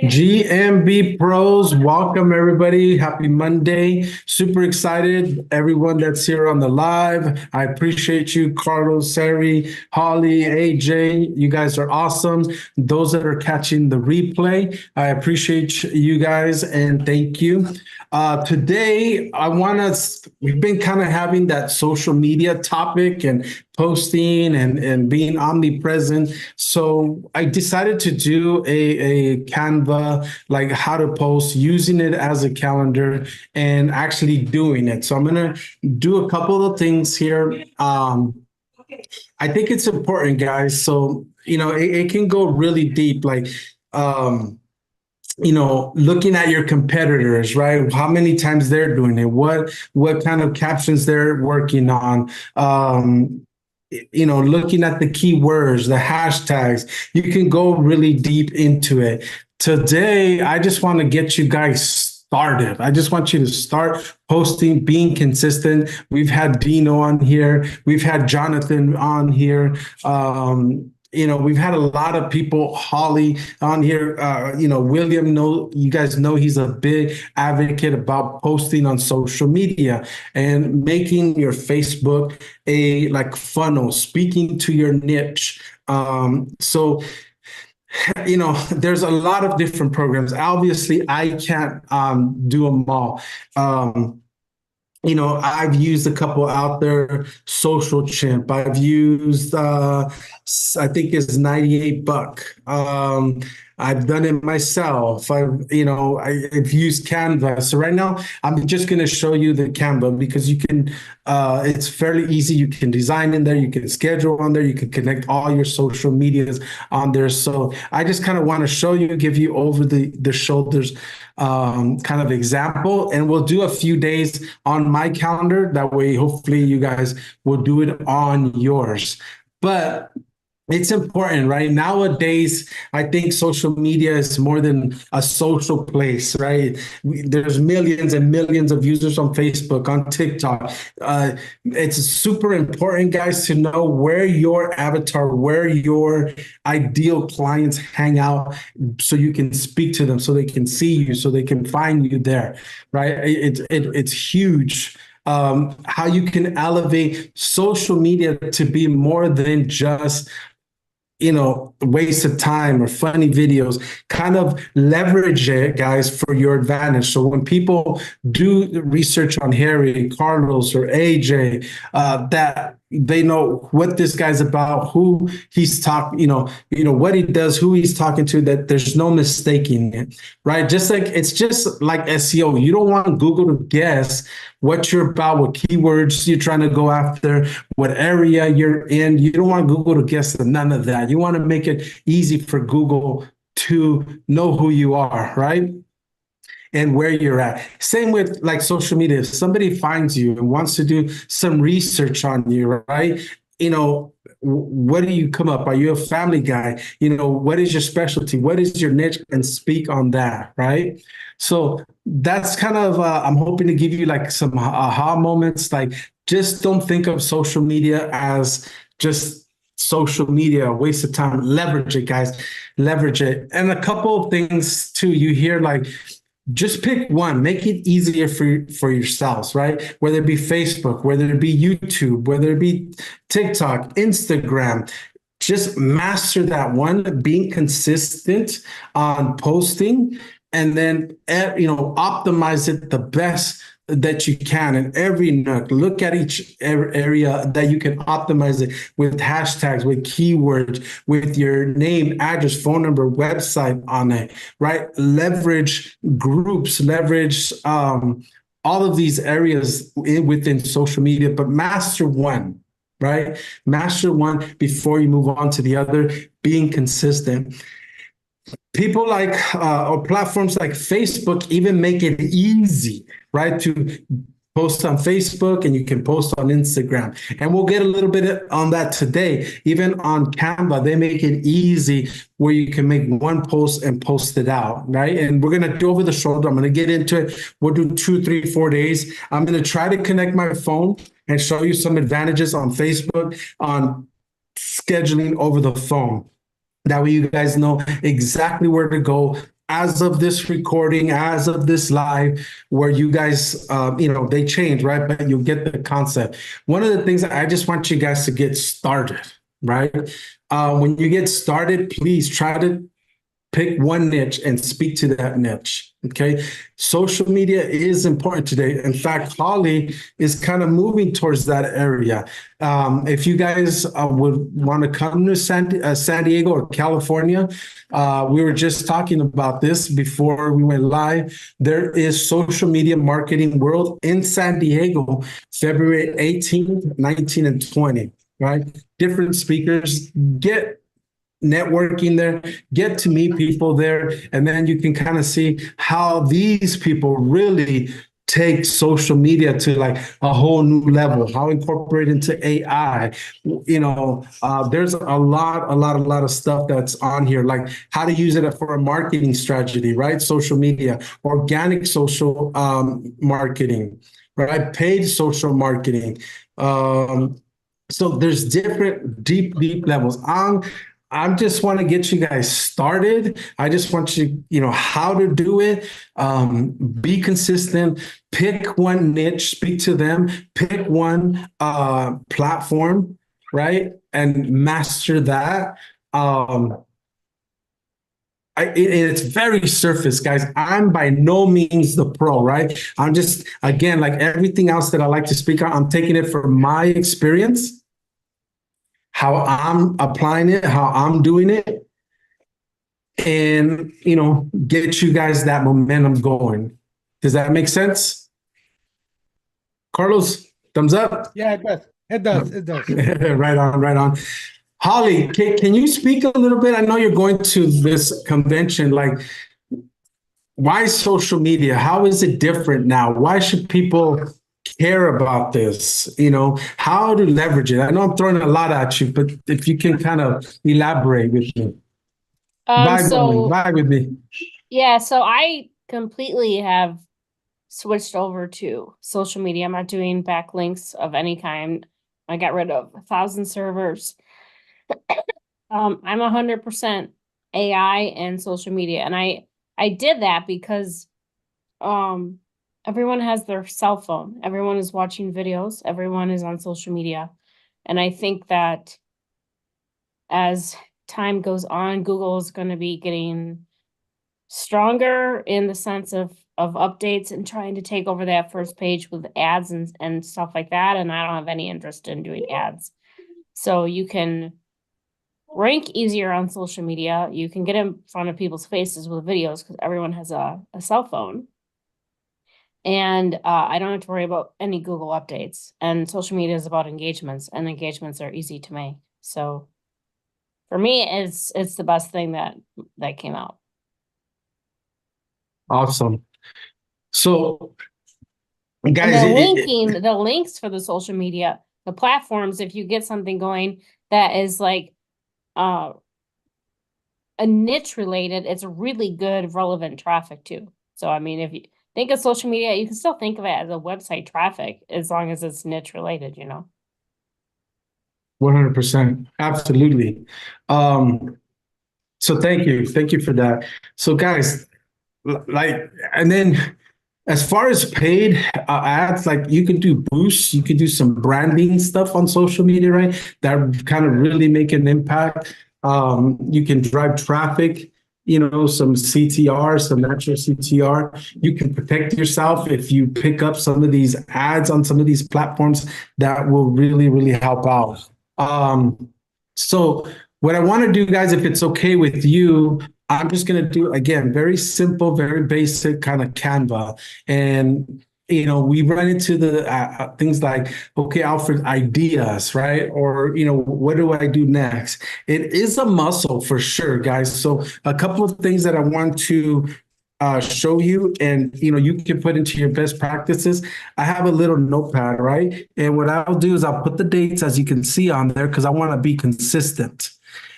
GMB Pros, welcome everybody. Happy Monday. Super excited. Everyone that's here on the live, I appreciate you. Carlos, Sari, Holly, AJ, you guys are awesome. Those that are catching the replay, I appreciate you guys and thank you. Today, we've been kind of having that social media topic and posting and being omnipresent. So I decided to do a Canva, like how to post, using it as a calendar and actually doing it. So I'm going to do a couple of things here. I think it's important, guys. So, it can go really deep, like, looking at your competitors, right? How many times they're doing it, what kind of captions they're working on, looking at the keywords, the hashtags. You can go really deep into it. Today, I just want to get you guys started. I just want you to start posting, being consistent. We've had Dino on here. We've had Jonathan on here. We've had a lot of people, Holly on here, William, you guys know he's a big advocate about posting on social media and making your Facebook a like funnel, speaking to your niche. There's a lot of different programs. Obviously, I can't do them all. I've used a couple out there, Social Chimp. I've used, I think it's 98 buck. I've done it myself. I've used Canva. So right now, I'm just going to show you the Canva because you can, it's fairly easy. You can design in there, you can schedule on there, you can connect all your social medias on there. So I just kind of want to show you, give you over the shoulders kind of example, and we'll do a few days on my calendar. That way, hopefully you guys will do it on yours. But it's important, right? Nowadays, I think social media is more than a social place, right? There's millions and millions of users on Facebook, on TikTok. It's super important, guys, to know where your avatar, where your ideal clients hang out so you can speak to them, so they can see you, so they can find you there, right? It's huge. How you can elevate social media to be more than just waste of time or funny videos. Kind of leverage it, guys, for your advantage. So when people do research on Harry, Carlos, or AJ, that they know what this guy's about, who he's talking, what he does, who he's talking to, that there's no mistaking it, right? It's just like SEO. You don't want Google to guess what you're about, what keywords you're trying to go after, what area you're in. You don't want Google to guess none of that. You want to make it easy for Google to know who you are, right? And where you're at. Same with like social media. If somebody finds you and wants to do some research on you, right? What do you come up? Are you a family guy? What is your specialty? What is your niche? And speak on that, right? So that's kind of, I'm hoping to give you like some aha moments. Like, just don't think of social media as just social media, a waste of time. Leverage it, guys. Leverage it. And a couple of things too, you hear like, just pick one, make it easier for yourselves, right? Whether it be Facebook, whether it be YouTube, whether it be TikTok, Instagram, just master that one, being consistent on posting, and then, optimize it the best that you can in every nook. Look at each area that you can optimize it with hashtags, with keywords, with your name, address, phone number, website on it, right? Leverage groups, leverage all of these areas within social media, but master one, right? Master one before you move on to the other, being consistent. People or platforms like Facebook even make it easy, right, to post on Facebook and you can post on Instagram. And we'll get a little bit on that today. Even on Canva, they make it easy where you can make one post and post it out, right? And we're going to do over the shoulder. I'm going to get into it. We'll do 2, 3, 4 days. I'm going to try to connect my phone and show you some advantages on Facebook on scheduling over the phone. That way you guys know exactly where to go as of this recording, as of this live, where you guys, they change, right? But you get the concept. One of the things that I just want you guys to get started, right? When you get started, please try to pick one niche and speak to that niche. Okay. Social media is important today. In fact, Holly is kind of moving towards that area. If you guys would want to come to San Diego or California, we were just talking about this before we went live. There is Social Media Marketing World in San Diego, February 18th, 19, and 20, right? Different speakers. Get networking there, get to meet people there, and then you can kind of see how these people really take social media to like a whole new level, how incorporate into AI. There's a lot of stuff that's on here, like how to use it for a marketing strategy, right? Social media, organic social marketing, right? Paid social marketing. So there's different deep levels. I just want to get you guys started. I just want you, how to do it. Be consistent. Pick one niche, speak to them. Pick one platform, right? And master that. It's very surface, guys. I'm by no means the pro, right? I'm just, again, like everything else that I like to speak on, I'm taking it from my experience, how I'm applying it, how I'm doing it, and, get you guys that momentum going. Does that make sense? Carlos, thumbs up? Yeah, it does. It does. It does. Right on. Holly, can you speak a little bit? I know you're going to this convention. Like, why social media? How is it different now? Why should people care about this? How to leverage it? I know I'm throwing a lot at you, but if you can kind of elaborate with me. Vibe with me. Yeah, so I completely have switched over to social media. I'm not doing backlinks of any kind. I got rid of 1,000 servers. I'm 100% AI and social media. And I did that because everyone has their cell phone. Everyone is watching videos. Everyone is on social media. And I think that as time goes on, Google is going to be getting stronger in the sense of updates and trying to take over that first page with ads and stuff like that. And I don't have any interest in doing ads. So you can rank easier on social media. You can get in front of people's faces with videos because everyone has a cell phone. And I don't have to worry about any Google updates. And social media is about engagements, and engagements are easy to make. So for me, it's the best thing that came out. Awesome. So, guys, and the links for the social media, the platforms, if you get something going that is like a niche related, it's really good, relevant traffic too. So, I mean, if you think of social media, you can still think of it as a website traffic as long as it's niche related, 100%. Absolutely. So thank you for that. So guys, and then as far as paid ads, like you can do boosts, you can do some branding stuff on social media, right? That kind of really make an impact. You can drive traffic, some CTR, some natural CTR. You can protect yourself if you pick up some of these ads on some of these platforms. That will really, really help out. So what I want to do, guys, if it's okay with you, I'm just going to do, again, very simple, very basic kind of Canva. And, we run into the things like, okay, Alfred, ideas, right? Or, what do I do next? It is a muscle for sure, guys. So a couple of things that I want to show you, and you can put into your best practices. I have a little notepad, right? And what I'll do is I'll put the dates, as you can see on there, because I want to be consistent.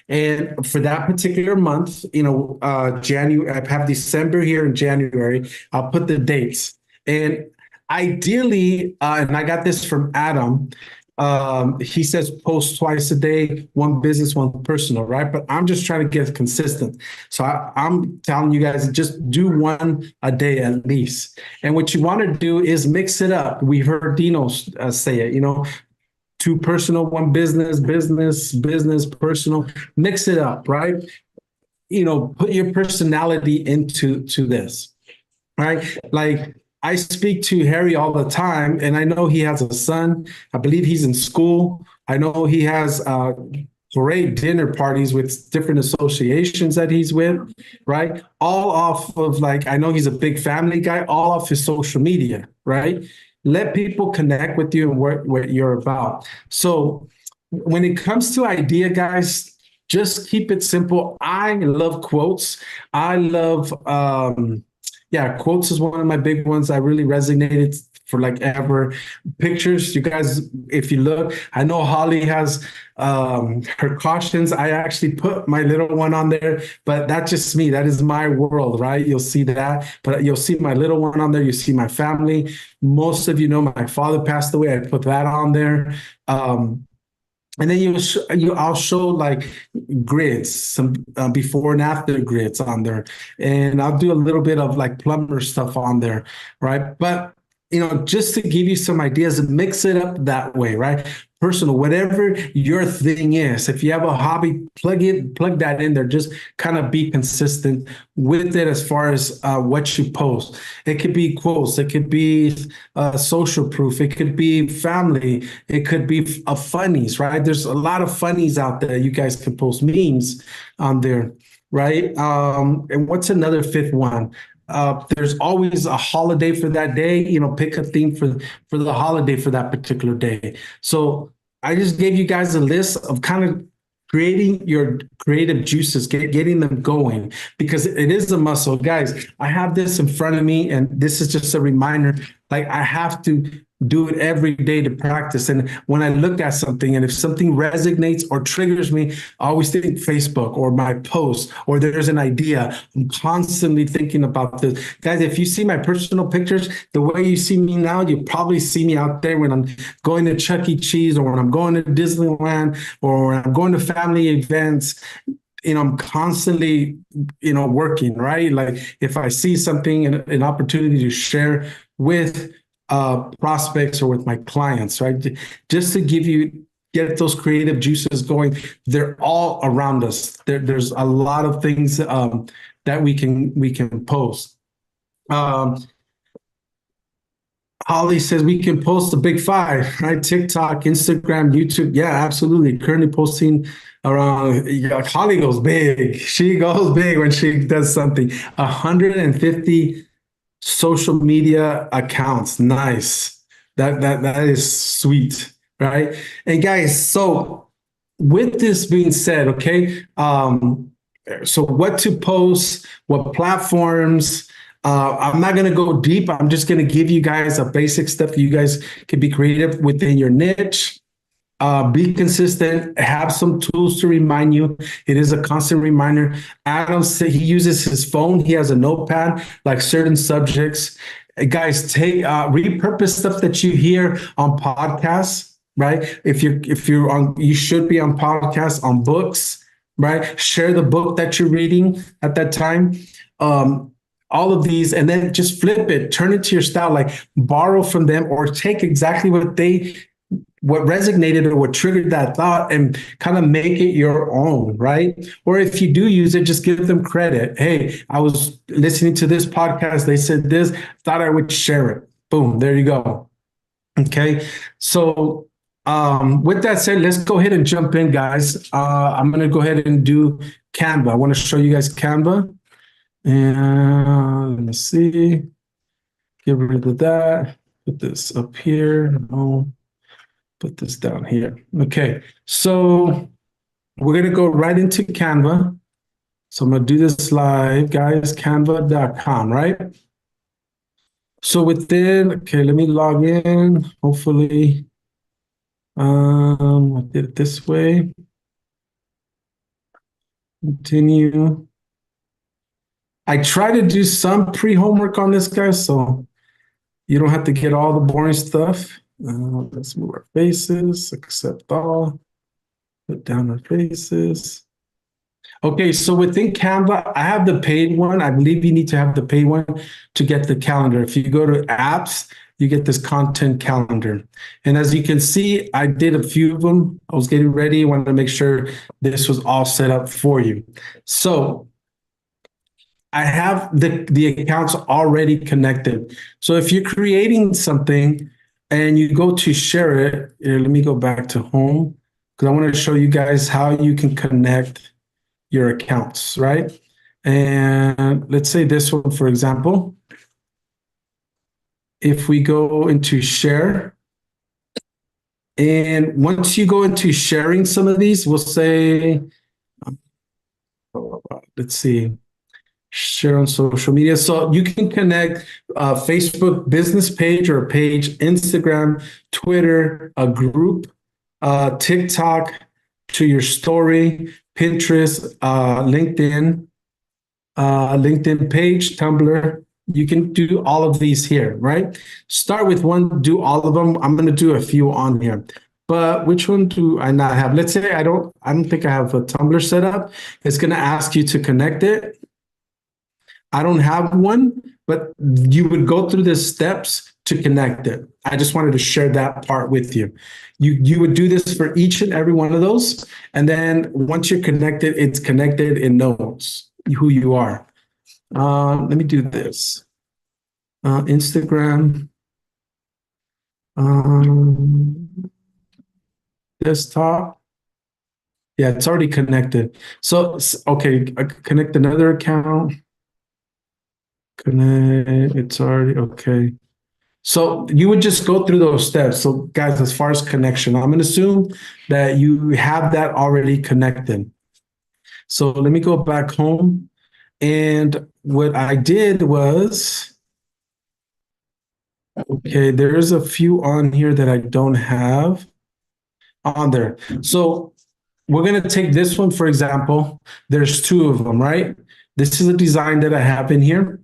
And for that particular month, January, I have December here in January. I'll put the dates. And ideally, and I got this from Adam, he says post twice a day, one business, one personal, right? But I'm just trying to get consistent. So I'm telling you guys, just do one a day at least. And what you want to do is mix it up. We heard Dino say it, two personal, one business, business, personal, mix it up, right? Put your personality into this, right? Like I speak to Harry all the time, and I know he has a son. I believe he's in school. I know he has parade dinner parties with different associations that he's with, right? All off of I know he's a big family guy, all off his social media, right? Let people connect with you and what you're about. So when it comes to idea, guys, just keep it simple. I love quotes. I love, quotes is one of my big ones. I really resonated for ever. Pictures, you guys, if you look, I know Holly has her cautions. I actually put my little one on there, but that's just me. That is my world, right? You'll see that, but you'll see my little one on there. You see my family. Most of you know my father passed away. I put that on there. And then I'll show grids, some before and after grids on there, and I'll do a little bit of plumber stuff on there, right? But just to give you some ideas, mix it up that way, right? Personal, whatever your thing is. If you have a hobby, plug that in there. Just kind of be consistent with it as far as what you post. It could be quotes. It could be social proof. It could be family. It could be funnies, right? There's a lot of funnies out there. You guys can post memes on there, right? And what's another fifth one? There's always a holiday for that day. Pick a theme for the holiday for that particular day. So I just gave you guys a list of kind of creating your creative juices, getting them going, because it is a muscle. Guys, I have this in front of me, and this is just a reminder. I have to do it every day to practice. And when I look at something, and if something resonates or triggers me, I always think Facebook or my post, or there's an idea. I'm constantly thinking about this. Guys, if you see my personal pictures, the way you see me now, you probably see me out there when I'm going to Chuck E. Cheese, or when I'm going to Disneyland, or when I'm going to family events. I'm constantly, working, right? If I see something, an opportunity to share with prospects or with my clients, right? Just to get those creative juices going. They're all around us. There's a lot of things that we can post. Holly says we can post the big five, right? TikTok, Instagram, YouTube. Yeah, absolutely. Currently posting around. Holly goes big. She goes big when she does something. 150 social media accounts. Nice. That is sweet, right? And guys, so with this being said, okay, so what to post, what platforms. I'm not going to go deep. I'm just going to give you guys a basic stuff. You guys can be creative within your niche. Be consistent, have some tools to remind you. It is a constant reminder. Adam said he uses his phone. He has a notepad, certain subjects. Guys, repurpose stuff that you hear on podcasts, right? If you're on, you should be on podcasts, on books, right? Share the book that you're reading at that time. All of these, and then just flip it, turn it to your style, borrow from them, or take exactly what resonated or what triggered that thought and kind of make it your own, right? Or if you do use it, just give them credit. Hey, I was listening to this podcast. They said this, thought I would share it. Boom, there you go. Okay. So with that said, let's go ahead and jump in, guys. I'm going to go ahead and do Canva. I want to show you guys Canva. And let's see. Get rid of that. Put this up here. No. Put this down here. Okay, so we're going to go right into Canva. So I'm going to do this live, guys, canva.com, right? So within, okay, let me log in. Hopefully, I did it this way. Continue. I try to do some pre-homework on this, guys, so you don't have to get all the boring stuff. Let's move our faces, accept all, put down our faces. Okay, so within Canva, I have the paid one. I believe you need to have the paid one to get the calendar. If you go to apps, you get this content calendar. And as you can see, I did a few of them. I was getting ready, wanted to make sure this was all set up for you. So I have the accounts already connected. So if you're creating something and you go to share it, here, let me go back to home because I want to show you guys how you can connect your accounts, right? And let's say this one, for example. If we go into share, and once you go into sharing some of these, we'll say, let's see, share on social media. So you can connect a Facebook business page or a page, Instagram, Twitter, a group, TikTok to your story, Pinterest, LinkedIn page, Tumblr. You can do all of these here, right? Start with one, do all of them. I'm going to do a few on here. But which one do I not have? Let's say I don't think I have a Tumblr set up. It's going to ask you to connect it. I don't have one, but you would go through the steps to connect it. I just wanted to share that part with you. You would do this for each and every one of those. And then once you're connected, it's connected and knows who you are. Let me do this. Instagram. Desktop. Yeah, it's already connected. So, okay, I connect another account. Connect, it's already, okay. So you would just go through those steps. So guys, as far as connection, I'm going to assume that you have that already connected. So let me go back home. And what I did was, okay, there's a few on here that I don't have on there. So we're going to take this one, for example. There's two of them, right? This is a design that I have in here.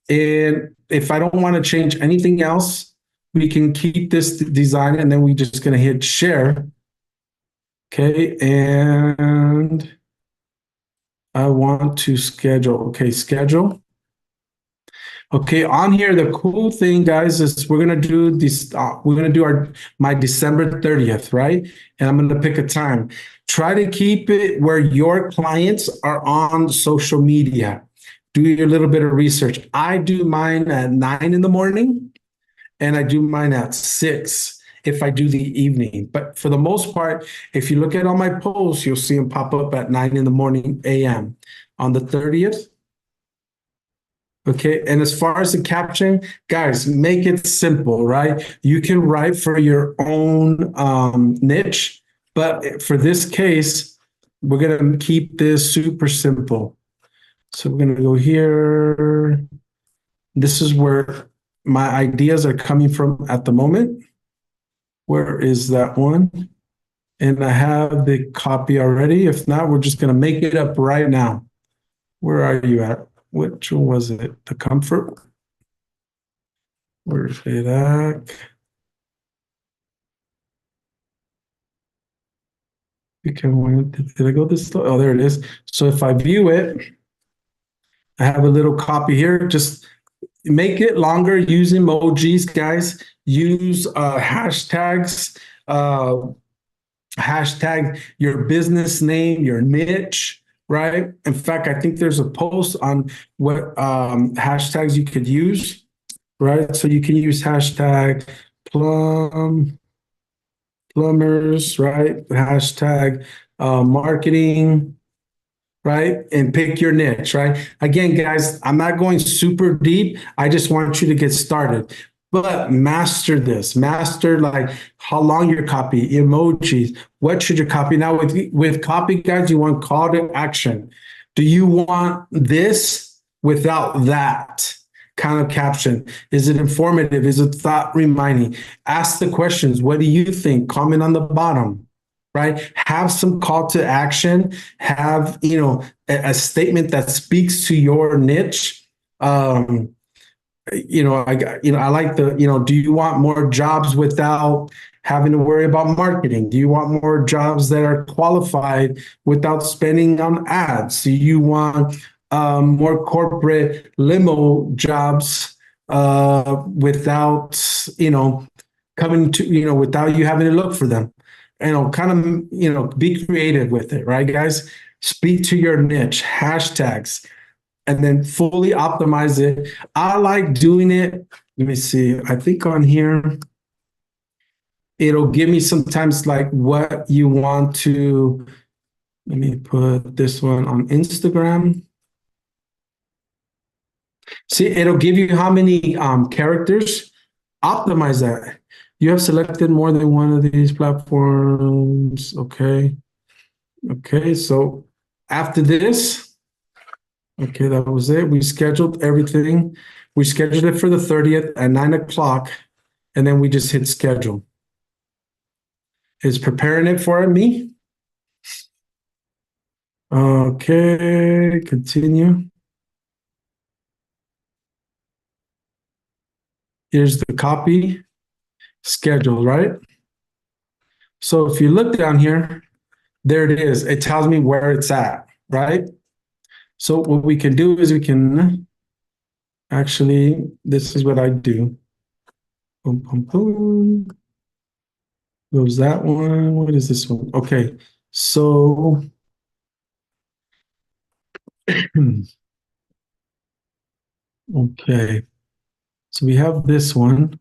And if I don't want to change anything else, we can keep this design and then we're just going to hit share. Okay. And I want to schedule. Okay. Schedule. Okay. On here, the cool thing, guys, is we're going to do this. We're going to do my December 30th, right? And I'm going to pick a time. Try to keep it where your clients are on social media. Do your little bit of research. I do mine at 9 in the morning and I do mine at 6 if I do the evening. But for the most part, if you look at all my posts, you'll see them pop up at 9 in the morning a.m. on the 30th. Okay, and as far as the caption, guys, make it simple, right? You can write for your own niche, but for this case, we're going to keep this super simple. So we're going to go here. This is where my ideas are coming from at the moment. Where is that one? And I have the copy already. If not, we're just going to make it up right now. Where are you at? Which one was it? The comfort? Where's it at? Did I go this slow? Oh, there it is. So if I view it, I have a little copy here. Just make it longer. Use emojis, guys. Use hashtags. Hashtag your business name, your niche, right? In fact, I think there's a post on what hashtags you could use, right? So you can use hashtag plumbers, right? Hashtag marketing, right? And pick your niche, right? Again, guys, I'm not going super deep. I just want you to get started. But master this, master like how long your copy, emojis, what should your copy. Now with copy, guys, you want call to action. Do you want this without that kind of caption? Is it informative? Is it thought reminding? Ask the questions. What do you think? Comment on the bottom, right? Have some call to action. Have, a statement that speaks to your niche. I like do you want more jobs without having to worry about marketing? Do you want more jobs that are qualified without spending on ads? Do you want more corporate limo jobs without, coming to, without you having to look for them? Kind of, be creative with it, right, guys? Speak to your niche, hashtags, and then fully optimize it. I like doing it. Let me see. I think on here, it'll give me sometimes like what you want to. Let me put this one on Instagram. See, it'll give you how many characters. Optimize that. You have selected more than one of these platforms. Okay. Okay. So after this, okay, that was it. We scheduled everything. We scheduled it for the 30th at 9 o'clock, and then we just hit schedule. It's preparing it for me. Okay, continue. Here's the copy, schedule, right? So if you look down here, there it is. It tells me where it's at, right? So what we can do is we can actually, this is what I do. Boom, boom, boom. Goes that one. What is this one? Okay, so okay, so we have this one.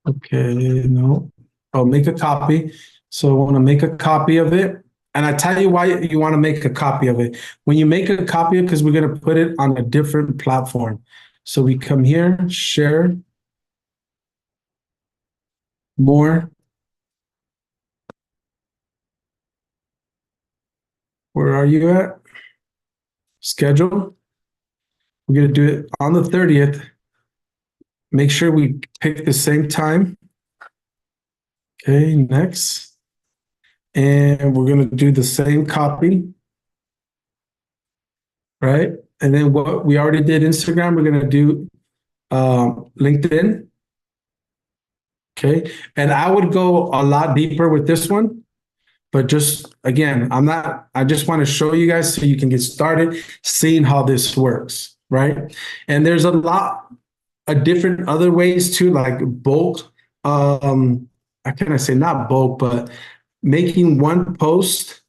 Okay, no. Oh, make a copy. So I want to make a copy of it. And I tell you why you want to make a copy of it. When you make a copy, because we're going to put it on a different platform. So we come here, share, more. Where are you at? Schedule. We're going to do it on the 30th. Make sure we pick the same time. Okay, next. And we're going to do the same copy. Right? And then what we already did Instagram, we're going to do LinkedIn. Okay. And I would go a lot deeper with this one. But just again, I just want to show you guys so you can get started seeing how this works. Right. And there's a lot of different other ways too, like bulk. How can I say not bulk, but making one post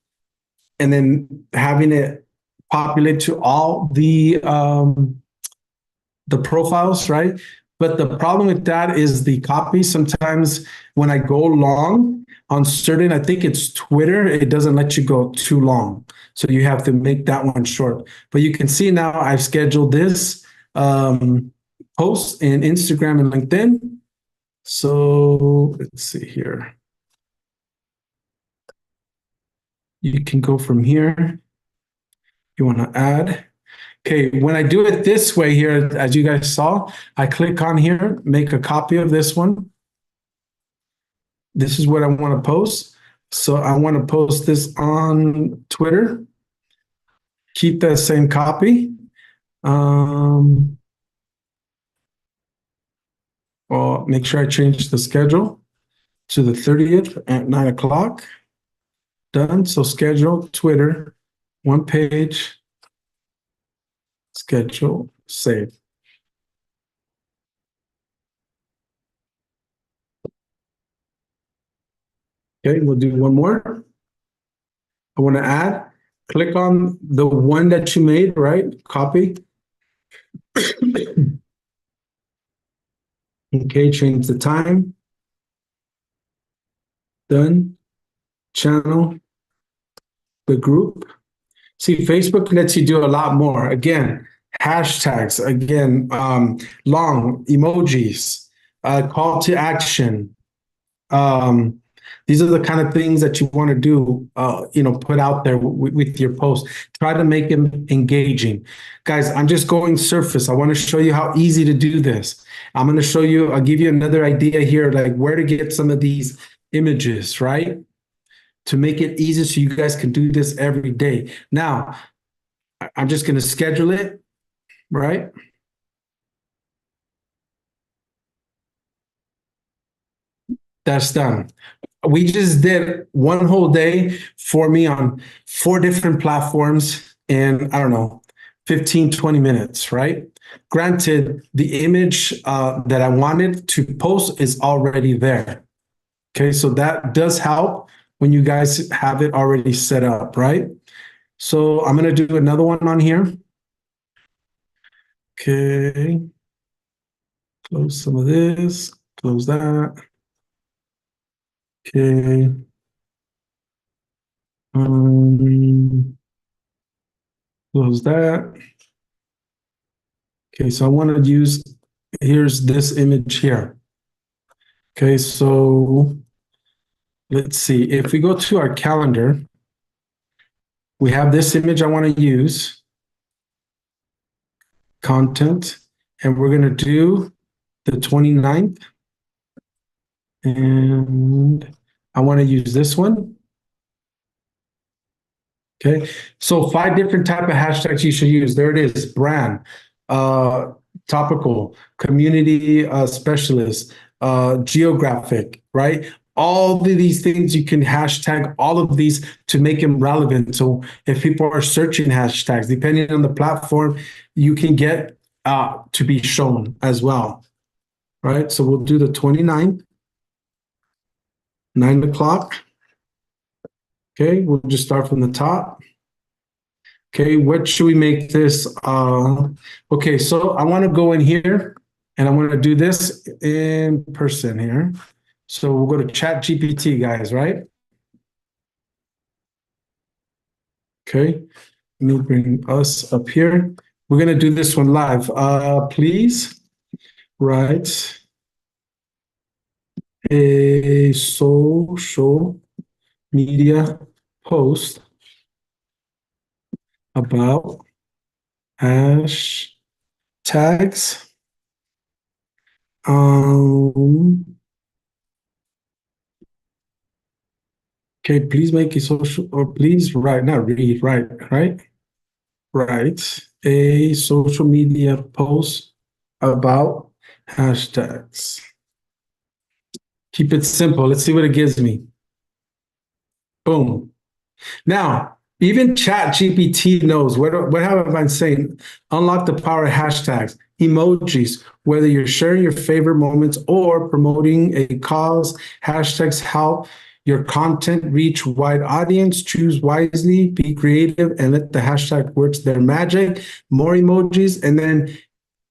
and then having it populate to all the profiles, right? But the problem with that is the copy. Sometimes when I go long on certain, I think it's Twitter, it doesn't let you go too long. So you have to make that one short. But you can see now I've scheduled this post in Instagram and LinkedIn. So let's see here. You can go from here. You want to add. Okay, when I do it this way here, as you guys saw, I click on here, make a copy of this one. This is what I want to post. So I want to post this on Twitter. Keep that same copy. Well, make sure I change the schedule to the 30th at 9 o'clock. Done. So schedule, Twitter, one page. Schedule, save. Okay, we'll do one more. I want to add, click on the one that you made, right? Copy. Okay, change the time. Done. Channel. The group. See, Facebook lets you do a lot more. Again, hashtags, again, long emojis, call to action, These are the kind of things that you want to do, put out there with your post. Try to make them engaging. Guys, I'm just going surface. I want to show you how easy to do this. I'm going to show you, I'll give you another idea here, like where to get some of these images, right? To make it easy so you guys can do this every day. Now, I'm just going to schedule it, right? That's done. We just did one whole day for me on 4 different platforms in, I don't know, 15, 20 minutes, right? Granted, the image that I wanted to post is already there. Okay, so that does help when you guys have it already set up, right? So I'm going to do another one on here. Okay. Close some of this, close that. Okay. Close that. Okay, so I want to use, here's this image here. Okay, so let's see. If we go to our calendar, we have this image I want to use, content, and we're going to do the 29th. And I want to use this one. Okay, so 5 different type of hashtags you should use. There it is: brand, topical, community specialist, geographic, right? All of these things you can hashtag all of these to make them relevant. So if people are searching hashtags, depending on the platform, you can get to be shown as well, right? So we'll do the 29th, 9 o'clock. Okay, we'll just start from the top. Okay, what should we make this? Okay, so I want to go in here and I want to do this in person here. So we'll go to Chat GPT, guys, right? Okay, let me bring us up here. We're going to do this one live. Please write a social media post about hashtags. Okay, please make a social, or please write, not read, write, right? Write a social media post about hashtags. Keep it simple. Let's see what it gives me. Boom. Now, even Chat GPT knows what have I been saying? Unlock the power of hashtags, emojis, whether you're sharing your favorite moments or promoting a cause. Hashtags help your content reach wide audience. Choose wisely, be creative, and let the hashtag works their magic. More emojis, and then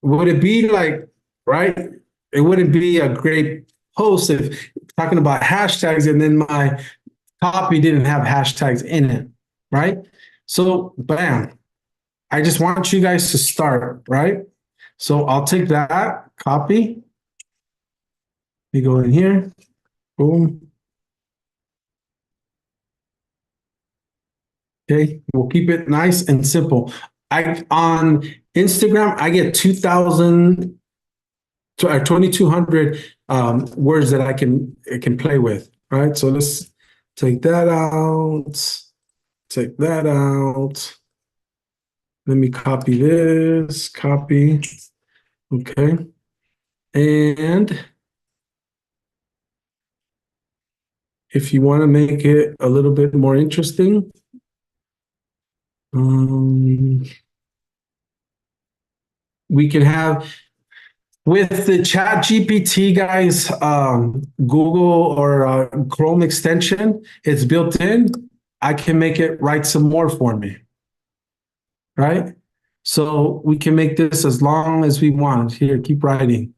would it be like, right? It wouldn't be a great post if talking about hashtags and then my copy didn't have hashtags in it, right? So bam, I just want you guys to start, right? So I'll take that copy. We go in here, boom. Okay, we'll keep it nice and simple. On Instagram, I get 2,000 or 2,200 words that I can play with, right? So let's take that out. Take that out. Let me copy this, copy. Okay. And if you want to make it a little bit more interesting, we can have, with the Chat GPT, guys, Google or Chrome extension, it's built in. I can make it write some more for me, right? So we can make this as long as we want. Here, keep writing.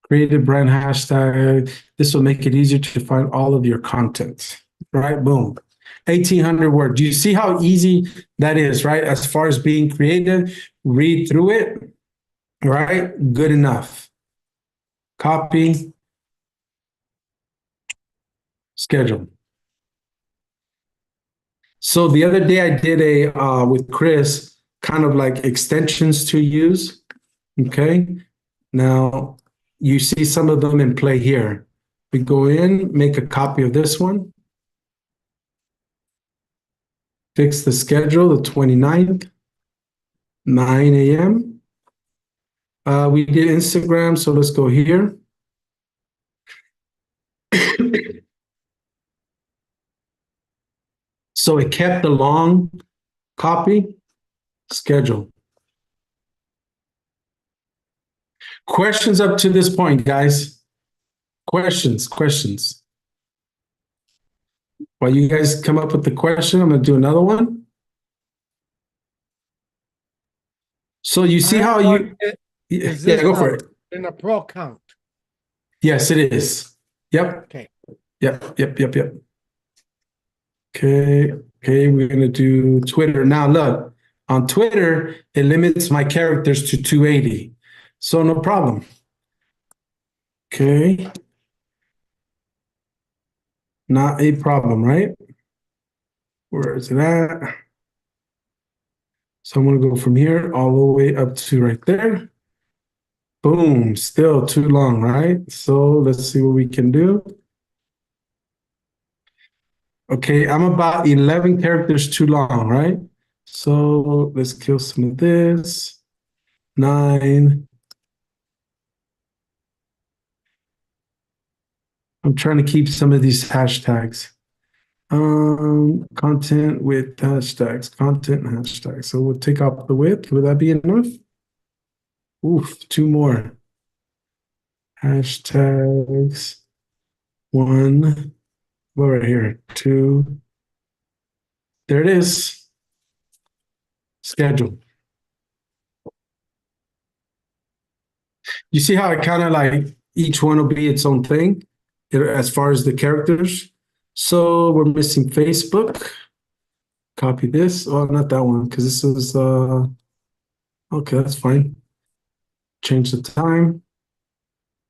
Create a brand hashtag. This will make it easier to find all of your content, right? Boom. 1,800 words. Do you see how easy that is, right? As far as being creative, read through it, right? Good enough. Copy. schedule. So the other day I did a with Chris, kind of like extensions to use. Okay. Now you see some of them in play here. We go in, make a copy of this one. Fix the schedule, the 29th, 9 a.m. We did Instagram, so let's go here. So it kept the long copy schedule. Questions up to this point, guys? Questions. While you guys come up with the question, I'm going to do another one. So you see how you, yeah, go for it. In a pro account. Yes, it is. Yep. Okay. Yep. Okay, we're gonna do Twitter. Now look, on Twitter, it limits my characters to 280. So no problem. Okay. Not a problem, right? Where is it at? So I'm gonna go from here all the way up to right there. Boom, still too long, right? So let's see what we can do. Okay, I'm about 11 characters too long, right? So let's kill some of this. 9. I'm trying to keep some of these hashtags. Content with hashtags, content and hashtags. So we'll take off the width. Would that be enough? Oof, 2 more. Hashtags. 1. Well, right here. 2. There it is. Schedule. You see how I kind of like each one will be its own thing as far as the characters. So we're missing Facebook. Copy this. Oh, not that one, because this is okay, that's fine. Change the time.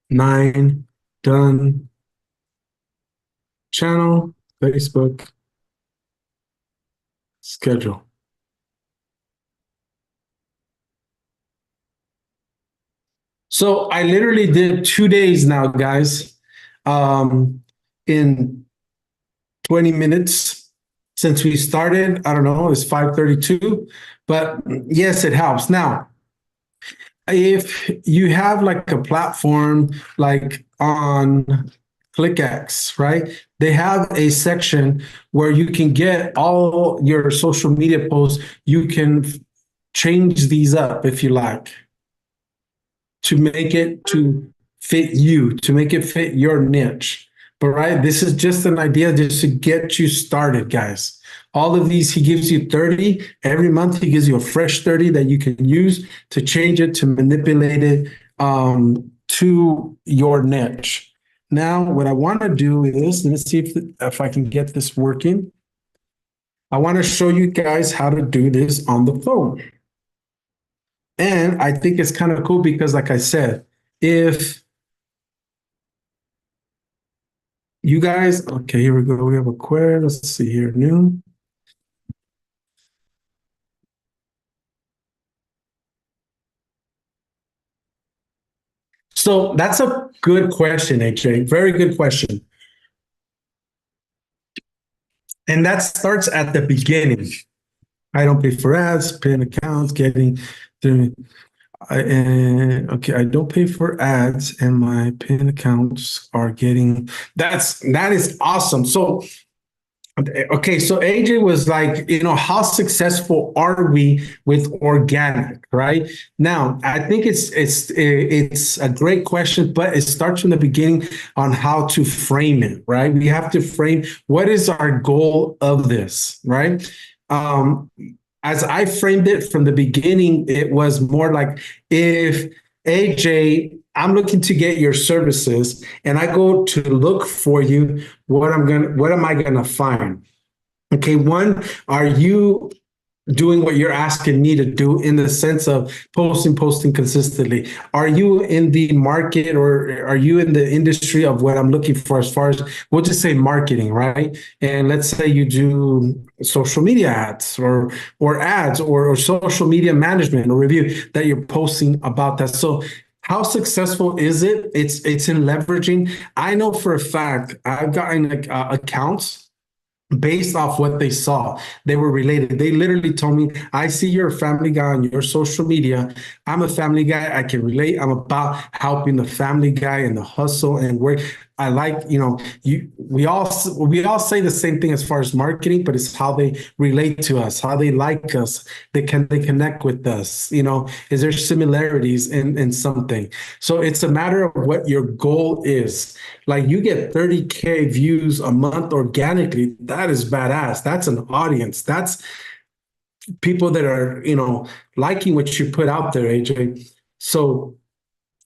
9. Done. Channel, Facebook, schedule. So I literally did 2 days now, guys, in 20 minutes since we started. I don't know, it's 5:32, but yes, it helps. Now, if you have like a platform like on ClickX, right? They have a section where you can get all your social media posts. You can change these up if you like to make it to fit you, to make it fit your niche. But right, this is just an idea just to get you started, guys. All of these, he gives you 30. Every month, he gives you a fresh 30 that you can use to change it, to manipulate it to your niche. Now, what I want to do is, let's see if I can get this working. I want to show you guys how to do this on the phone. And I think it's kind of cool because, like I said, if you guys, okay, here we go. We have a query. Let's see here, new. So that's a good question, AJ. Very good question. And that starts at the beginning. I don't pay for ads, paying accounts, getting the okay, I don't pay for ads and my pin accounts are getting that is awesome. So okay, so AJ was like, how successful are we with organic, right? Now, I think it's a great question, but it starts from the beginning on how to frame it, right? We have to frame what is our goal of this, right? As I framed it from the beginning, it was more like, if AJ, I'm looking to get your services and I go to look for you, what am I gonna find? Okay, one, are you doing what you're asking me to do in the sense of posting consistently? Are you in the market or are you in the industry of what I'm looking for as far as, we'll just say marketing, right? And let's say you do social media ads or ads or social media management or review that you're posting about that. So how successful is it? It's in leveraging. I know for a fact I've gotten accounts based off what they saw. They were related. They literally told me, I see you're a family guy on your social media. I'm a family guy. I can relate. I'm about helping the family guy and the hustle and work. I like, we all say the same thing as far as marketing, but it's how they relate to us, how they like us, they connect with us. Is there similarities in something? So it's a matter of what your goal is. Like you get 30K views a month organically. That is badass. That's an audience. That's people that are, liking what you put out there, AJ. So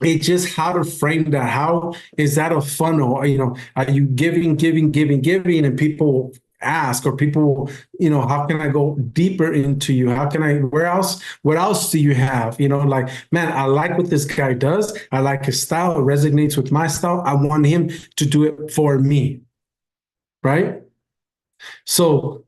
it's just how to frame that. How is that a funnel? Are you giving, and people ask, or people, how can I go deeper into you? How can I, what else do you have? Like, man, I like what this guy does. I like his style. It resonates with my style. I want him to do it for me. Right. So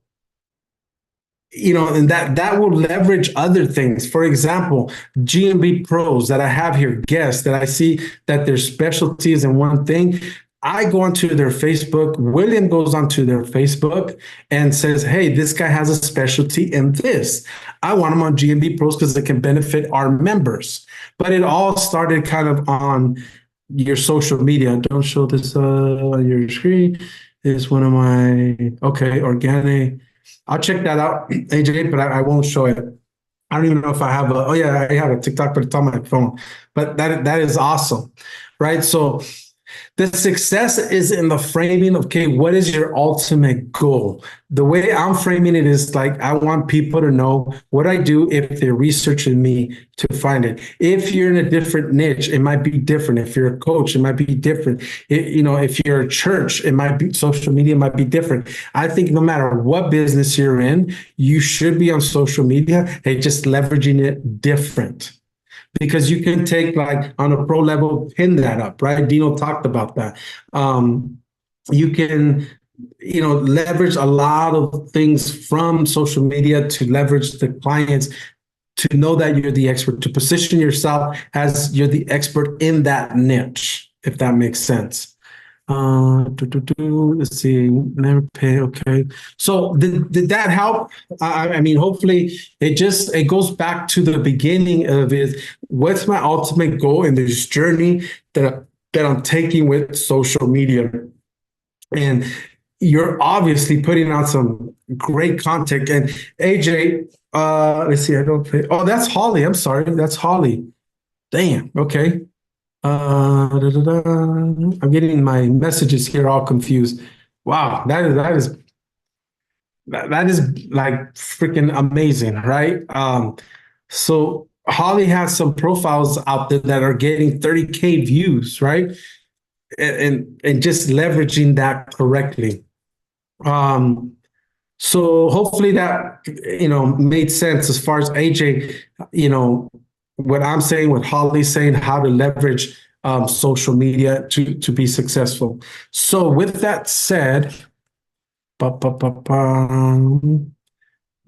and that will leverage other things. For example, GMB pros that I have here, guests that I see that their specialty is in one thing. I go onto their Facebook. William goes onto their Facebook and says, "Hey, this guy has a specialty in this. I want him on GMB pros because it can benefit our members." But it all started kind of on your social media. Don't show this on your screen. It's one of my organic. I'll check that out, AJ, but I won't show it. I don't even know if I have oh yeah, I have a TikTok, but it's on my phone. But that is awesome, right? So the success is in the framing of, okay, what is your ultimate goal? The way I'm framing it is like, I want people to know what I do if they're researching me to find it. If you're in a different niche, it might be different. If you're a coach, it might be different. If you're a church, it might be, social media might be different. I think no matter what business you're in, you should be on social media and just leveraging it different, because you can take, like, on a pro level, pin that up, right? Dino talked about that. You can, leverage a lot of things from social media to leverage the clients, to know that you're the expert, to position yourself as you're the expert in that niche, if that makes sense. Let's see, never pay. Okay. So did that help? I mean, hopefully it goes back to the beginning of it. What's my ultimate goal in this journey that I'm taking with social media? And you're obviously putting out some great content. And AJ, let's see, I don't pay. Oh, that's Holly. I'm sorry. That's Holly. Damn. Okay. I'm getting my messages here all confused. Wow, that is like freaking amazing, right? So Holly has some profiles out there that are getting 30K views, right? And just leveraging that correctly. So hopefully that made sense as far as AJ, what I'm saying, what Holly's saying, how to leverage social media to be successful. So with that said, let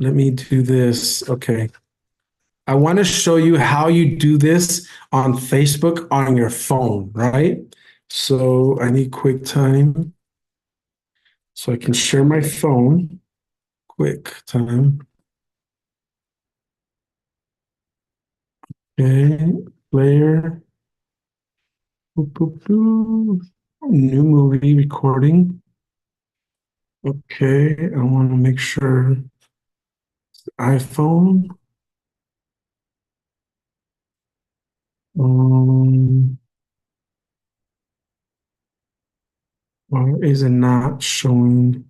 me do this. Okay. I want to show you how you do this on Facebook on your phone, right? So I need QuickTime so I can share my phone. QuickTime. Okay, player. Boop, boop, boop. New movie recording. Okay, I want to make sure iPhone. Why is it not showing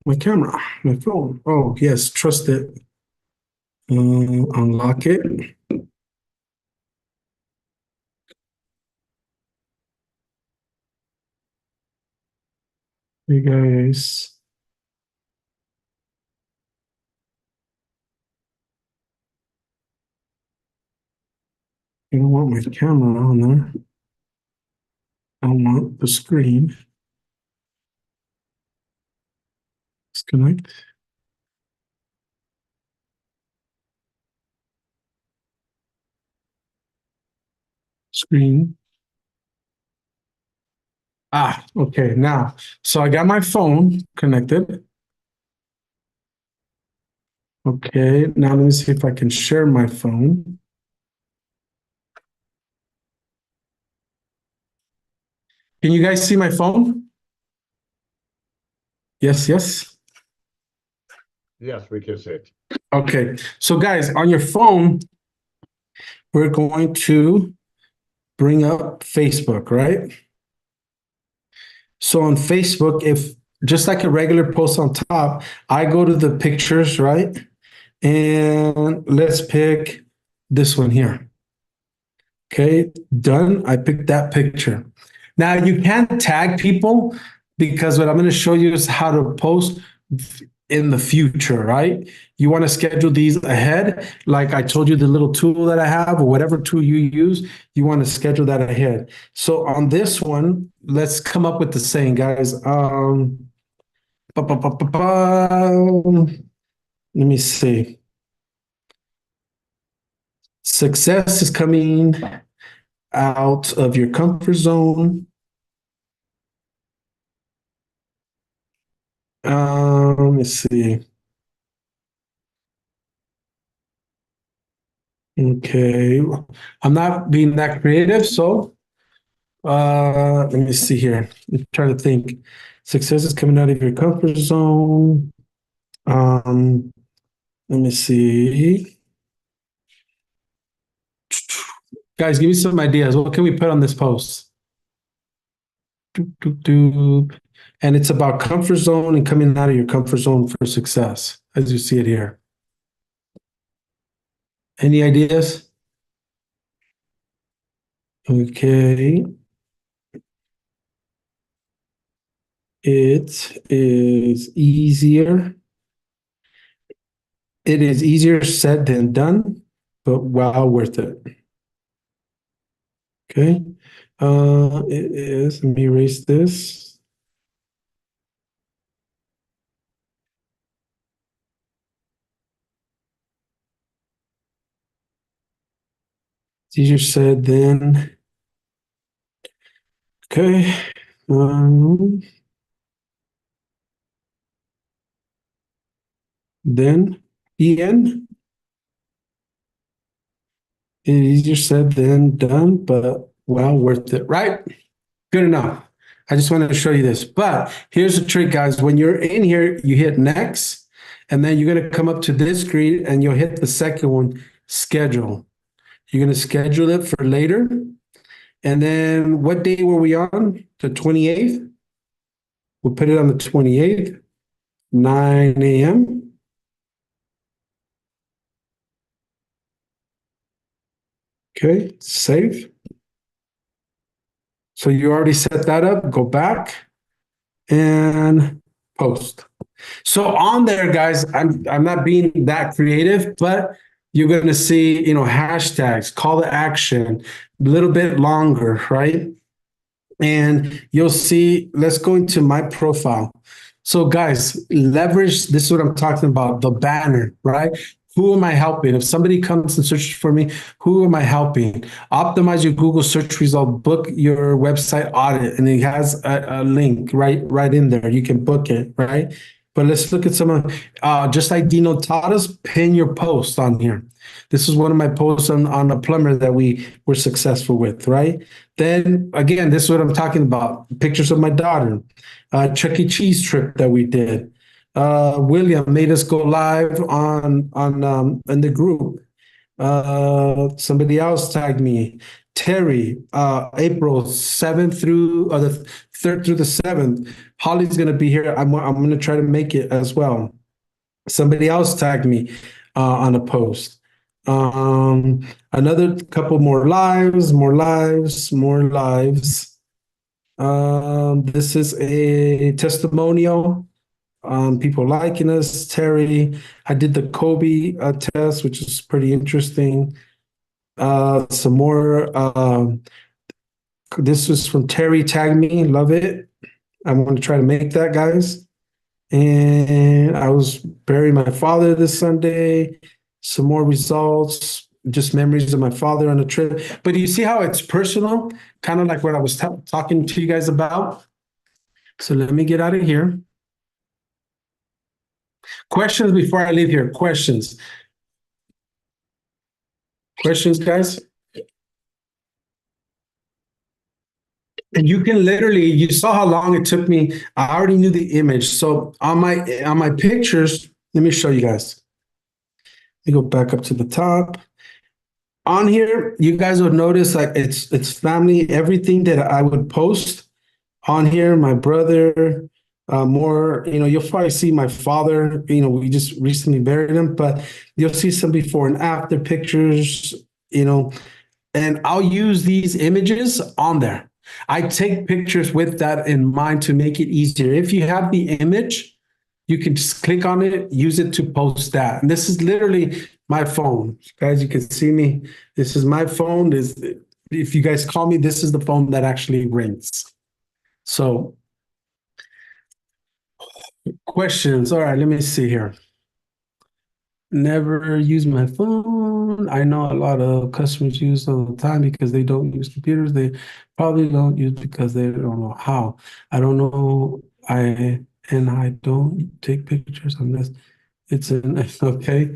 my camera, my phone? Oh, yes, trust it. Unlock it. Hey guys. You don't want my camera on there. I want the screen. Disconnect. Screen. Okay, now, so I got my phone connected. Okay, now let me see if I can share my phone. Can you guys see my phone? Yes, yes. Yes, we can see it. Okay, so guys, on your phone, we're going to bring up Facebook, right? So on Facebook, if just like a regular post on top, I go to the pictures, right? And let's pick this one here. Okay, done. I picked that picture. Now you can't tag people because what I'm going to show you is how to post in the future, right? You want to schedule these ahead. Like I told you, the little tool that I have or whatever tool you use, you want to schedule that ahead. So on this one, let's come up with the saying, guys. Ba, ba, ba, ba, ba. Let me see. Success is coming out of your comfort zone. Let's see. Okay, I'm not being that creative, so let me see here. I'm trying to think. Success is coming out of your comfort zone. Let me see. Guys, give me some ideas. What can we put on this post? Doop, doop, doop. And it's about comfort zone and coming out of your comfort zone for success, as you see it here. Any ideas? Okay. It is easier. It is easier said than done, but well worth it. Okay. It is, let me erase this. It's easier said than. Okay. Then EN. It is easier said than done, but well worth it, right? Good enough. I just wanted to show you this. But here's the trick, guys. When you're in here, you hit next, and then you're going to come up to this screen and you'll hit the second one, schedule. You're going to schedule it for later. And then what day were we on? The 28th? We'll put it on the 28th, 9 a.m. Okay, save. So you already set that up. Go back and post. So on there, guys, I'm not being that creative, but you're going to see, hashtags, call to action, a little bit longer, right? And you'll see, let's go into my profile. So guys, leverage, this is what I'm talking about, the banner, right? Who am I helping? If somebody comes and searches for me, who am I helping? Optimize your Google search result, book your website audit, and it has a link right in there. You can book it, right? But let's look at some of, just like Dino taught us, pin your post on here. This is one of my posts on a plumber that we were successful with, right? Then again, this is what I'm talking about. Pictures of my daughter, Chuck E. Cheese trip that we did. William made us go live on in the group. Somebody else tagged me. Terry, April 7th through the 3rd through the 7th. Holly's gonna be here. I'm gonna try to make it as well. Somebody else tagged me on a post. Another couple more lives. This is a testimonial. People liking us. Terry, I did the Kobe test, which is pretty interesting. Some more. This was from Terry. Tag me, love it. I'm going to try to make that, guys. And I was burying my father this Sunday. Some more results, just memories of my father on a trip. But you see how it's personal, kind of like what I was talking to you guys about. So let me get out of here. Questions before I leave here. Questions. Questions, guys? And you can literally, you saw how long it took me. I already knew the image. So on my pictures, let me show you guys. Let me go back up to the top. On here, you guys would notice like it's family, everything that I would post on here, my brother, more, you'll probably see my father, we just recently buried him, but you'll see some before and after pictures, and I'll use these images on there. I take pictures with that in mind to make it easier. If you have the image, you can just click on it, use it to post that. And this is literally my phone. Guys, you can see me. This is my phone. If you guys call me, this is the phone that actually rings. So questions. All right, let me see here. Never use my phone. I know a lot of customers use all the time because they don't use computers. They probably don't use because they don't know how. I don't know. I don't take pictures unless it's an okay.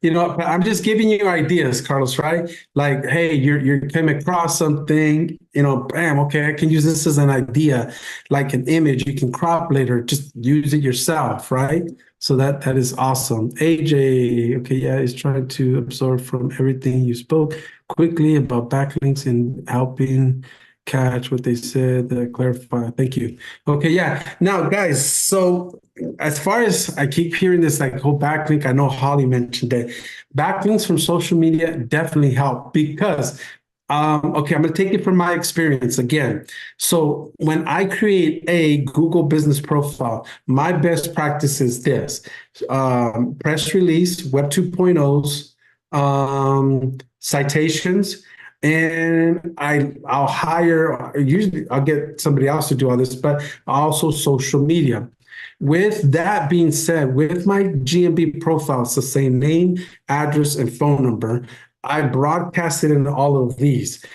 I'm just giving you ideas, Carlos, right? Like, hey, you came across something, bam, okay, I can use this as an idea, like an image you can crop later, just use it yourself, right? So that is awesome. AJ, okay, yeah, is trying to absorb from everything you spoke quickly about backlinks and helping catch what they said, clarify. Thank you. Okay, yeah. Now, guys, so as far as I keep hearing this like whole backlink, I know Holly mentioned that backlinks from social media definitely help because okay, I'm going to take it from my experience again. So when I create a Google business profile, my best practice is this: press release, Web 2.0s, citations, and I'll hire. Usually, I'll get somebody else to do all this, but also social media. With that being said, with my GMB profile, it's the same name, address, and phone number. I broadcasted in all of these.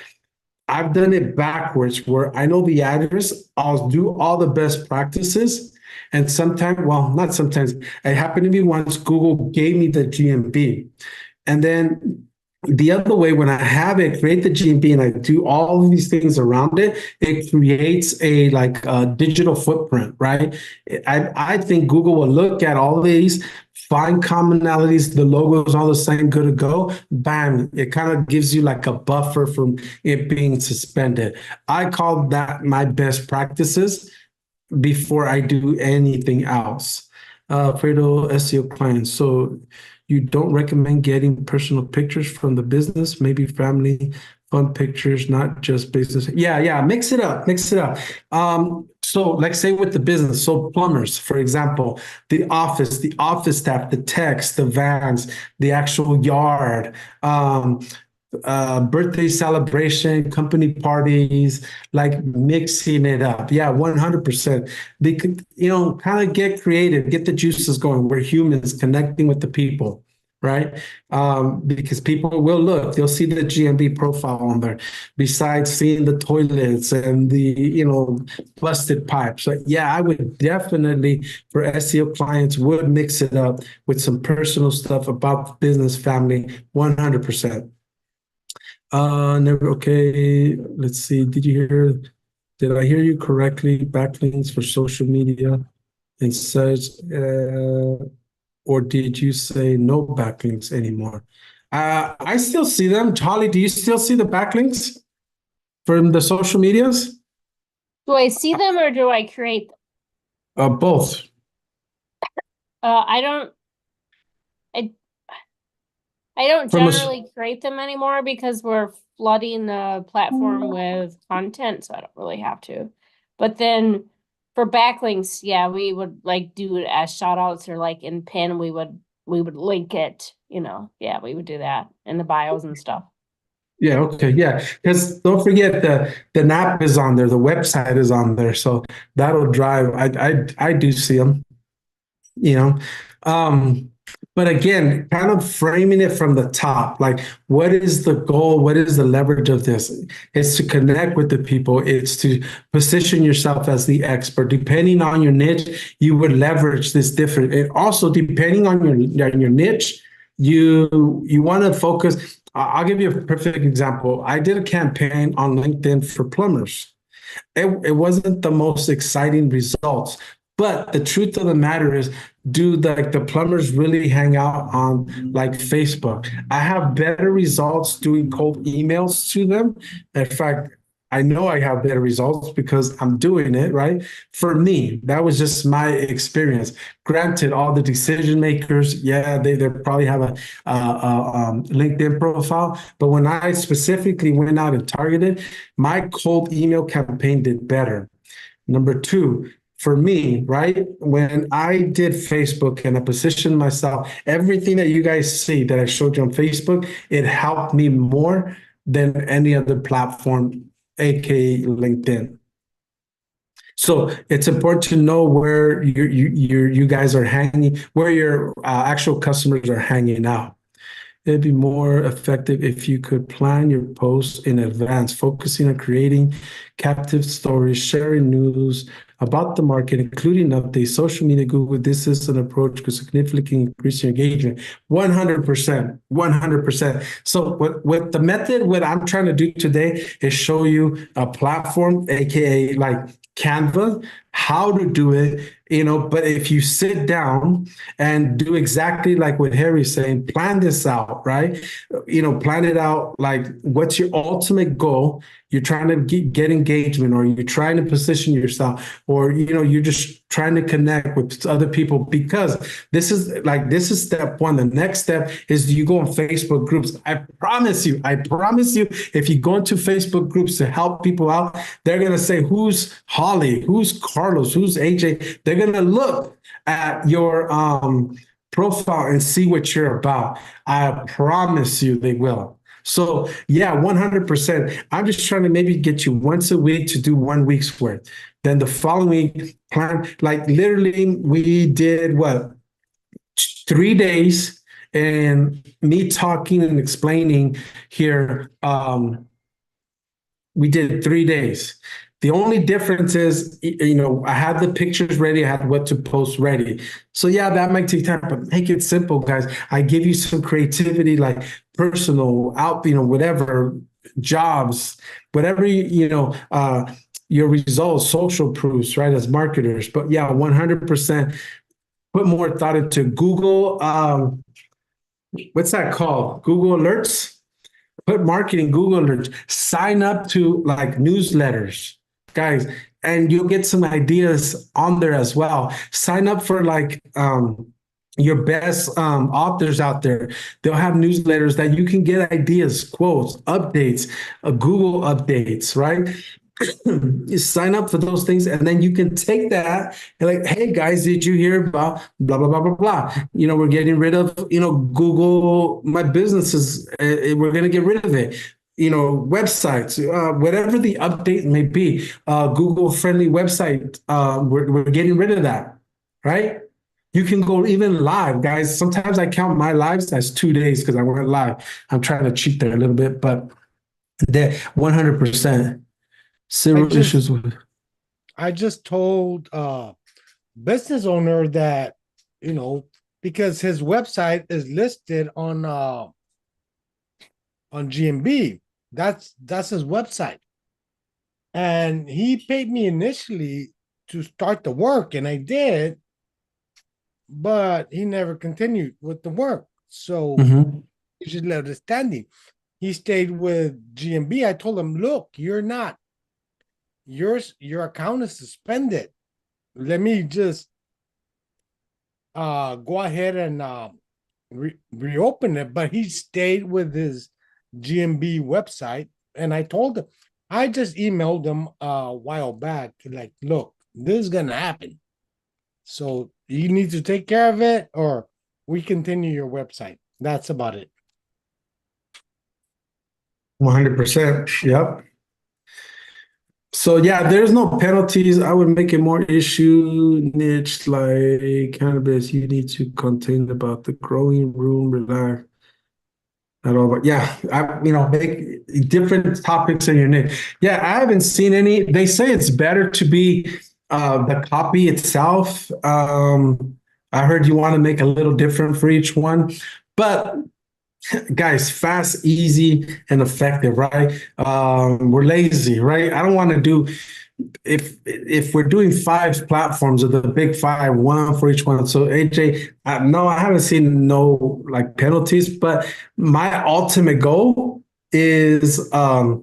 I've done it backwards where I know the address, I'll do all the best practices. And sometimes, well, not sometimes, it happened to me once Google gave me the GMB. And then the other way, when I have it, create the GMB and I do all of these things around it, it creates a digital footprint, right? I think Google will look at all of these, find commonalities, the logo is all the same, good to go. Bam, it kind of gives you like a buffer from it being suspended. I call that my best practices before I do anything else. Alfredo, SEO clients. So you don't recommend getting personal pictures from the business, maybe family fun pictures, not just business. Yeah, mix it up. So like say with the business, so plumbers, for example, the office staff, the techs, the vans, the actual yard, birthday celebration, company parties, like mixing it up. Yeah, 100%. They could, kind of get creative, get the juices going. We're humans connecting with the people, right? Because people will look, they'll see the GMB profile on there, besides seeing the toilets and the, busted pipes. So yeah, I would definitely, for SEO clients, would mix it up with some personal stuff about the business family, 100%. Never, okay, let's see. Did I hear you correctly? Backlinks for social media and such, or did you say no backlinks anymore? I still see them. Holly, do you still see the backlinks from the social medias? Do I see them or do I create them? Both. I don't From a- generally create them anymore because we're flooding the platform with content, so I don't really have to. But then for backlinks, yeah, we would like do it as shout outs or like in pin, we would link it, yeah, we would do that in the bios and stuff. Yeah, okay, yeah. Because don't forget the app is on there, the website is on there, so that'll drive. I do see them, you know. Um, but again, kind of framing it from the top, like what is the goal? What is the leverage of this? It's to connect with the people, it's to position yourself as the expert. Depending on your niche, you would leverage this different. And also depending on your niche, you want to focus. I'll give you a perfect example. I did a campaign on LinkedIn for plumbers. It wasn't the most exciting results, but the truth of the matter is, do the plumbers really hang out on like Facebook? I have better results doing cold emails to them. In fact, I know I have better results because I'm doing it, right? For me, that was just my experience. Granted, all the decision makers, yeah, they probably have a LinkedIn profile, but when I specifically went out and targeted, my cold email campaign did better. Number two, for me, right? When I did Facebook and I positioned myself, everything that you guys see that I showed you on Facebook, it helped me more than any other platform, aka LinkedIn. So it's important to know where you guys are hanging, where your actual customers are hanging out. It'd be more effective if you could plan your posts in advance, focusing on creating captive stories, sharing news about the market, including updates, social media, Google. This is an approach to significantly increase your engagement. 100%, 100%. So what the method, what I'm trying to do today is show you a platform, AKA like Canva, how to do it, but if you sit down and do exactly like what Harry's saying, plan this out, right? Plan it out like what's your ultimate goal? You're trying to get engagement, or you're trying to position yourself, or you're just trying to connect with other people, because this is step one. The next step is you go on Facebook groups. I promise you, if you go into Facebook groups to help people out, they're gonna say, who's Holly, who's Carlos, who's AJ. They're gonna look at your profile and see what you're about. I promise you they will. So yeah, 100%. I'm just trying to maybe get you once a week to do 1 week's worth. Then the following week, plan, like literally we did what, 3 days, and me talking and explaining here. We did 3 days. The only difference is, I had the pictures ready, I had what to post ready. So yeah, that might take time, but make it simple, guys. I give you some creativity, like personal out, whatever, jobs, whatever, your results, social proofs, right, as marketers. But yeah, 100% put more thought into Google. What's that called? Google Alerts. Put marketing Google Alerts. Sign up to like newsletters, guys, and you'll get some ideas on there as well. Sign up for like your best authors out there. They'll have newsletters that you can get ideas, quotes, updates, Google updates, right? You sign up for those things, and then you can take that and like, hey guys, did you hear about blah blah blah blah blah? We're getting rid of Google My Business is we're going to get rid of it. Websites, whatever the update may be, Google friendly website, we're getting rid of that, right? You can go even live, guys. Sometimes I count my lives as 2 days because I went live. I'm trying to cheat there a little bit, but that 100%. Zero issues with. I just told business owner that, because his website is listed on GMB. That's his website. And he paid me initially to start the work, and I did, but he never continued with the work. So he just left it standing. He stayed with GMB. I told him, look, you're not. Your account is suspended. Let me just go ahead and reopen it. But he stayed with his GMB website, and I told him, I just emailed him a while back, like, look, this is gonna happen. So you need to take care of it, or we continue your website. That's about it. 100%. Yep. So yeah, there's no penalties. I would make it more issue niche like cannabis. You need to contain about the growing room, relax. At all, but yeah, make different topics in your niche. Yeah, I haven't seen any. They say it's better to be the copy itself. I heard you want to make a little different for each one, but guys, fast, easy, and effective, right? We're lazy, right? I don't want to do if we're doing 5 platforms of the big 5, one for each one. So AJ, no, I haven't seen no like penalties, but my ultimate goal is, I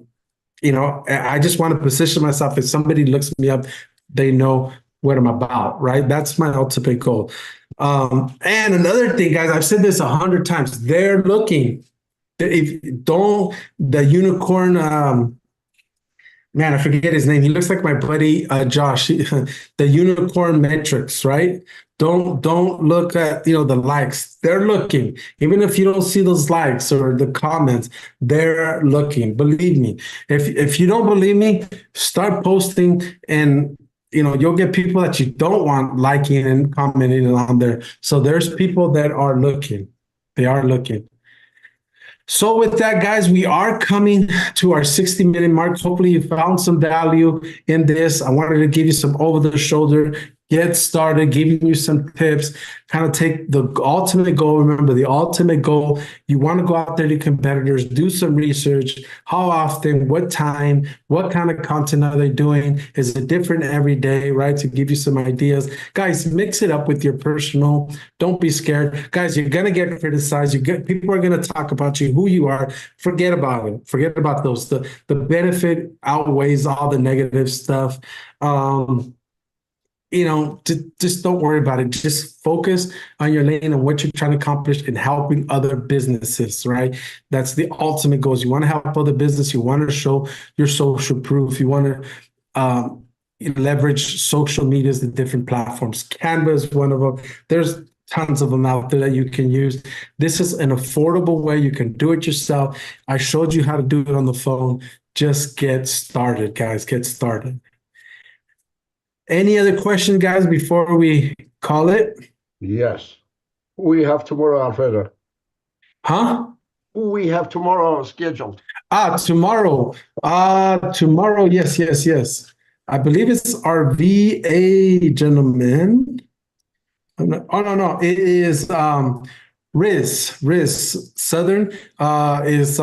just want to position myself. If somebody looks me up, they know what I'm about, right? That's my ultimate goal. And another thing, guys, I've said this 100 times. They're looking. If don't the unicorn. Man, I forget his name. He looks like my buddy Josh. The unicorn metrics, right? Don't look at the likes. They're looking. Even if you don't see those likes or the comments, they're looking. Believe me. If you don't believe me, start posting and you'll get people that you don't want liking and commenting on there. So there's people that are looking. They are looking. So with that, guys, we are coming to our 60-minute mark. Hopefully you found some value in this. I wanted to give you some over-the-shoulder, get started, giving you some tips, kind of take the ultimate goal. Remember, the ultimate goal, you want to go out there to competitors, do some research, how often, what time, what kind of content are they doing? Is it different every day, right? To give you some ideas. Guys, mix it up with your personal. Don't be scared. Guys, you're going to get criticized. People are going to talk about you, who you are. Forget about it. Forget about those. The benefit outweighs all the negative stuff. Just don't worry about it. Just focus on your lane and what you're trying to accomplish in helping other businesses, right? That's the ultimate goals. You want to help other business. You want to show your social proof. You want to leverage social media as the different platforms. Canva is one of them. There's tons of them out there that you can use. This is an affordable way. You can do it yourself. I showed you how to do it on the phone. Just get started, guys. Get started. Any other questions, guys, before we call it? Yes. We have tomorrow, Alfredo. Huh? We have tomorrow scheduled. Tomorrow. Tomorrow, yes. I believe it's our VA gentleman. No. It is Riz Southern is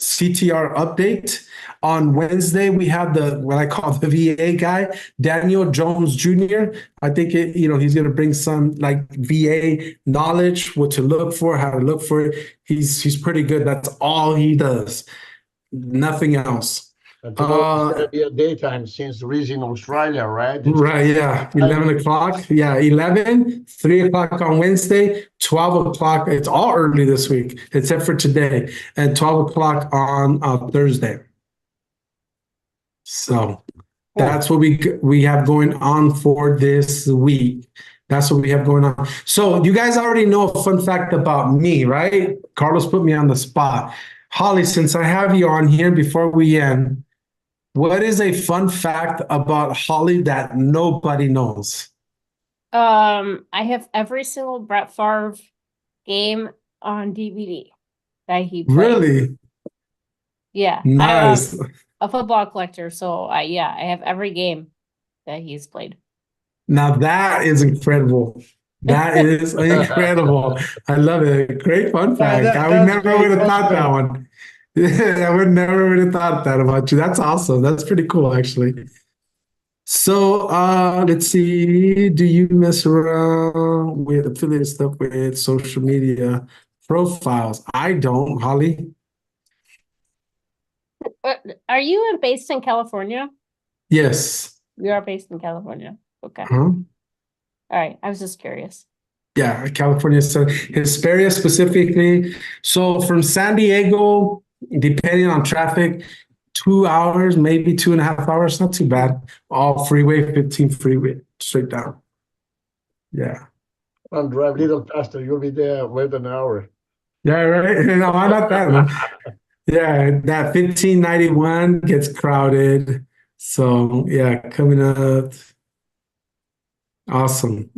CTR update. On Wednesday, we have what I call the VA guy, Daniel Jones Jr. I think he's going to bring some like VA knowledge, what to look for, how to look for it. He's pretty good. That's all he does. Nothing else. And tomorrow it's going to be a daytime since Riz in Australia, right? Right, yeah. 11 o'clock. Yeah, 11, 3 o'clock on Wednesday, 12 o'clock. It's all early this week, except for today, and 12 o'clock on Thursday. So that's what we have going on for this week. That's what we have going on. So you guys already know a fun fact about me, right? Carlos put me on the spot. Holly, since I have you on here before we end, what is a fun fact about Holly that nobody knows? I have every single Brett Favre game on DVD that he played. Really? Yeah. Nice. I'm a football collector, so I have every game that he's played. Now that is incredible. That is incredible. I love it. Great fun fact. I would never would have thought that one. Yeah, I would never have thought that about you. That's awesome. That's pretty cool, actually. So let's see. Do you mess around with affiliate stuff with social media profiles? I don't, Holly. Are you based in California? Yes. You are based in California. Okay. Huh? All right. I was just curious. Yeah, California, so Hesperia specifically. So from San Diego, depending on traffic, 2 hours, maybe 2.5 hours, not too bad. All freeway, 15 freeway, straight down. Yeah. And drive a little faster. You'll be there within an hour. Yeah, right. No, why not that, man? Yeah, that 1591 gets crowded. So yeah, coming up. Awesome.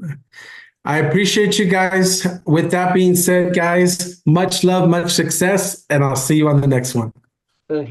I appreciate you guys. With that being said, guys, much love, much success, and I'll see you on the next one.